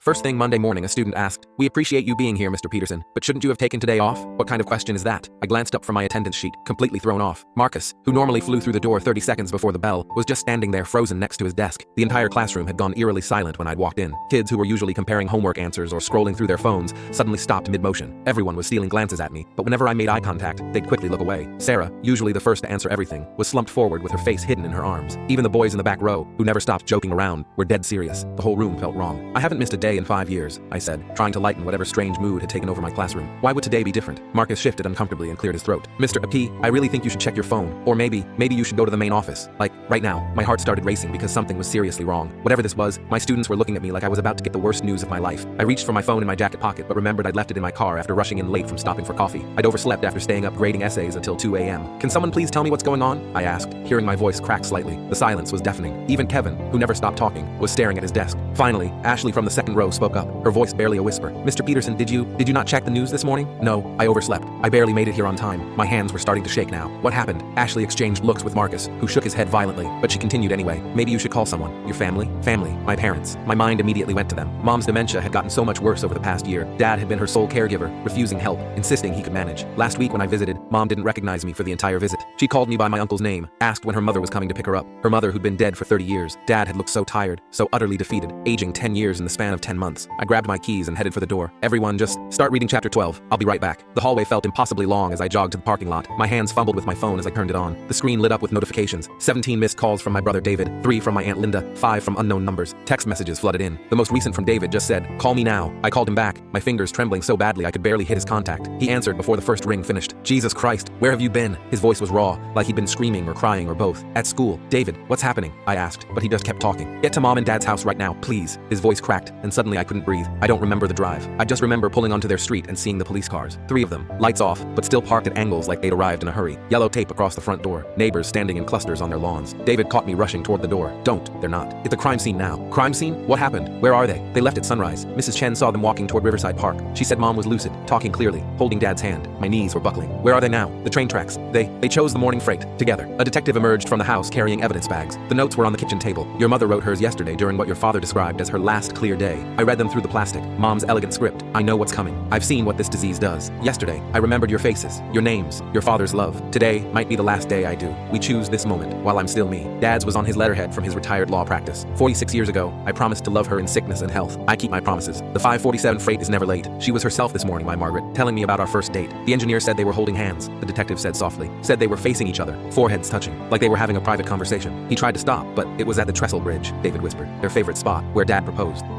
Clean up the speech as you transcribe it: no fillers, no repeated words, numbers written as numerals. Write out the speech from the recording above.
First thing Monday morning, a student asked, "We appreciate you being here, Mr. Peterson, but shouldn't you have taken today off? What kind of question is that?" I glanced up from my attendance sheet, completely thrown off. Marcus, who normally flew through the door 30 seconds before the bell, was just standing there frozen next to his desk. The entire classroom had gone eerily silent when I'd walked in. Kids who were usually comparing homework answers or scrolling through their phones suddenly stopped mid-motion. Everyone was stealing glances at me, but whenever I made eye contact, they'd quickly look away. Sarah, usually the first to answer everything, was slumped forward with her face hidden in her arms. Even the boys in the back row, who never stopped joking around, were dead serious. The whole room felt wrong. "I haven't missed a day in 5 years," I said, trying to lighten whatever strange mood had taken over my classroom. "Why would today be different?" Marcus shifted uncomfortably and cleared his throat. "Mr. AP, I really think you should check your phone. Or maybe you should go to the main office. Like, right now." My heart started racing because something was seriously wrong. Whatever this was, my students were looking at me like I was about to get the worst news of my life. I reached for my phone in my jacket pocket, but remembered I'd left it in my car after rushing in late from stopping for coffee. I'd overslept after staying up grading essays until 2 a.m. "Can someone please tell me what's going on?" I asked, hearing my voice crack slightly. The silence was deafening. Even Kevin, who never stopped talking, was staring at his desk. Finally, Ashley from the second row spoke up, her voice barely a whisper. "Mr. Peterson, did you not check the news this morning?" "No, I overslept. I barely made it here on time." My hands were starting to shake now. "What happened?" Ashley exchanged looks with Marcus, who shook his head violently, but she continued anyway. "Maybe you should call someone." "Your family?" "Family. My parents." My mind immediately went to them. Mom's dementia had gotten so much worse over the past year. Dad had been her sole caregiver, refusing help, insisting he could manage. Last week when I visited, Mom didn't recognize me for the entire visit. She called me by my uncle's name, asked when her mother was coming to pick her up. Her mother, who'd been dead for 30 years. Dad had looked so tired, so utterly defeated, aging 10 years in the span of 10 months. I grabbed my keys and headed for the door. "Everyone just start reading chapter 12. I'll be right back." The hallway felt impossibly long as I jogged to the parking lot. My hands fumbled with my phone as I turned it on. The screen lit up with notifications. 17 missed calls from my brother David, 3 from my Aunt Linda, 5 from unknown numbers. Text messages flooded in. The most recent from David just said, "Call me now." I called him back, my fingers trembling so badly I could barely hit his contact. He answered before the first ring finished. "Jesus Christ, where have you been?" His voice was raw, like he'd been screaming or crying or both. "At school." "David, what's happening?" I asked, but he just kept talking. "Get to Mom and Dad's house right now, please." His voice cracked, and suddenly I couldn't breathe. I don't remember the drive. I just remember pulling onto their street and seeing the police cars. 3 of them, lights off, but still parked at angles like they'd arrived in a hurry. Yellow tape across the front door. Neighbors standing in clusters on their lawns. David caught me rushing toward the door. "Don't, they're not. It's a crime scene now." "Crime scene? What happened? Where are they?" "They left at sunrise." Mrs. Chen saw them walking toward Riverside Park. She said Mom was lucid, talking clearly, holding Dad's hand. My knees were buckling. "Where are they now?" "The train tracks. They chose the morning freight. Together." A detective emerged from the house carrying evidence bags. The notes were on the kitchen table. "Your mother wrote hers yesterday during what your father described as her last clear day." I read them through the plastic. Mom's elegant script. "I know what's coming. I've seen what this disease does. Yesterday, I remembered your faces, your names, your father's love. Today might be the last day I do. We choose this moment while I'm still me." Dad's was on his letterhead from his retired law practice. 46 years ago, I promised to love her in sickness and health. I keep my promises. The 5:47 freight is never late. She was herself this morning, my Margaret, telling me about our first date. The engineer said they were holding hands, the detective said softly. Said they were facing each other, foreheads touching, like they were having a private conversation. He tried to stop, but it was at the Trestle Bridge, David whispered. Their favorite spot, where Dad proposed.